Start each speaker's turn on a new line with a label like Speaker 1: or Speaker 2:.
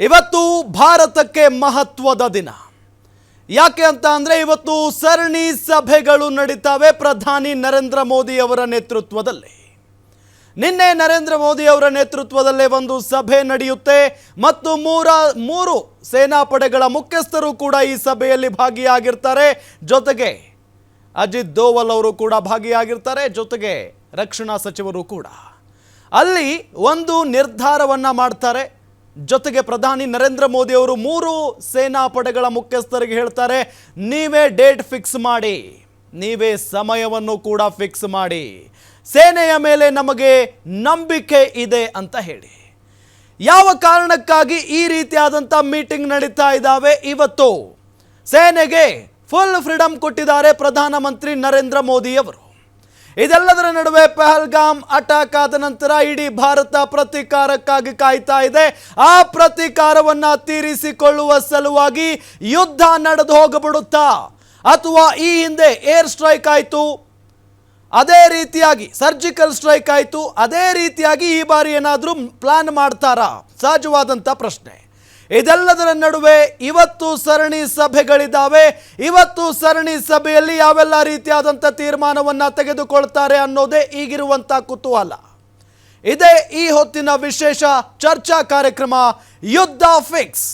Speaker 1: ಇವತ್ತು ಭಾರತಕ್ಕೆ ಮಹತ್ವದ ದಿನ. ಯಾಕೆ ಅಂತ ಅಂದ್ರೆ ಇವತ್ತು ಸರಣಿ ಸಭೆಗಳು ನಡೀತಾವೆ ಪ್ರಧಾನಿ ನರೇಂದ್ರ ಮೋದಿ ಅವರ ನೇತೃತ್ವದಲ್ಲಿ. ನಿನ್ನೆ ನರೇಂದ್ರ ಮೋದಿ ಅವರ ನೇತೃತ್ವದಲ್ಲೇ ಒಂದು ಸಭೆ ನಡೆಯುತ್ತೆ ಮತ್ತು ಮೂರು ಸೇನಾಪಡೆಗಳ ಮುಖ್ಯಸ್ಥರು ಕೂಡ ಈ ಸಭೆಯಲ್ಲಿ ಭಾಗಿಯಾಗಿರ್ತಾರೆ. ಜೊತೆಗೆ ಅಜಿತ್ ದೋವಲ್ ಅವರು ಕೂಡ ಭಾಗಿಯಾಗಿರ್ತಾರೆ. ಜೊತೆಗೆ ರಕ್ಷಣಾ ಸಚಿವರು ಕೂಡ ಅಲ್ಲಿ ಒಂದು ನಿರ್ಧಾರವನ್ನ ಮಾಡ್ತಾರೆ. ಜೊತೆಗೆ ಪ್ರಧಾನಿ ನರೇಂದ್ರ ಮೋದಿ ಅವರು ಮೂರು ಸೇನಾಪಡೆಗಳ ಮುಖ್ಯಸ್ಥರಿಗೆ ಹೇಳ್ತಾರೆ, ನೀವೇ ಡೇಟ್ ಫಿಕ್ಸ್ ಮಾಡಿ, ನೀವೇ ಸಮಯವನ್ನು ಕೂಡ ಫಿಕ್ಸ್ ಮಾಡಿ, ಸೇನೆಯ ಮೇಲೆ ನಮಗೆ ನಂಬಿಕೆ ಇದೆ ಅಂತ ಹೇಳಿ. ಯಾವ ಕಾರಣಕ್ಕಾಗಿ ಈ ರೀತಿಯಾದಂಥ ಮೀಟಿಂಗ್ ನಡೀತಾ ಇದ್ದಾವೆ? ಇವತ್ತು ಸೇನೆಗೆ ಫುಲ್ ಫ್ರೀಡಮ್ ಕೊಟ್ಟಿದ್ದಾರೆ ಪ್ರಧಾನಮಂತ್ರಿ ನರೇಂದ್ರ ಮೋದಿ ಅವರು. ಇದೆಲ್ಲದರ ನಡುವೆ ಪಹಲ್ಗಾಮ್ ಅಟ್ಯಾಕ್ ಆದ ನಂತರ ಇಡೀ ಭಾರತ ಪ್ರತೀಕಾರಕ್ಕಾಗಿ ಕಾಯ್ತಾ ಇದೆ. ಆ ಪ್ರತೀಕಾರವನ್ನ ತೀರಿಸಿಕೊಳ್ಳುವ ಸಲುವಾಗಿ ಯುದ್ಧ ನಡೆದು ಹೋಗಬಿಡುತ್ತಾ, ಅಥವಾ ಈ ಹಿಂದೆ ಏರ್ ಸ್ಟ್ರೈಕ್ ಆಯಿತು, ಅದೇ ರೀತಿಯಾಗಿ ಸರ್ಜಿಕಲ್ ಸ್ಟ್ರೈಕ್ ಆಯಿತು, ಅದೇ ರೀತಿಯಾಗಿ ಈ ಬಾರಿ ಏನಾದರೂ ಪ್ಲಾನ್ ಮಾಡ್ತಾರಾ? ಸಹಜವಾದಂಥ ಪ್ರಶ್ನೆ. ಇದೆಲ್ಲದರ ನಡುವೆ ಇವತ್ತು ಸರಣಿ ಸಭೆಗಳಿದ್ದಾವೆ. ಇವತ್ತು ಸರಣಿ ಸಭೆಯಲ್ಲಿ ಯಾವೆಲ್ಲ ರೀತಿಯಾದಂಥ ತೀರ್ಮಾನವನ್ನು ತೆಗೆದುಕೊಳ್ತಾರೆ ಅನ್ನೋದೇ ಈಗಿರುವಂಥ ಕುತೂಹಲ. ಇದೇ ಈ ಹೊತ್ತಿನ ವಿಶೇಷ ಚರ್ಚಾ ಕಾರ್ಯಕ್ರಮ ಯುದ್ಧ ಫಿಕ್ಸ್.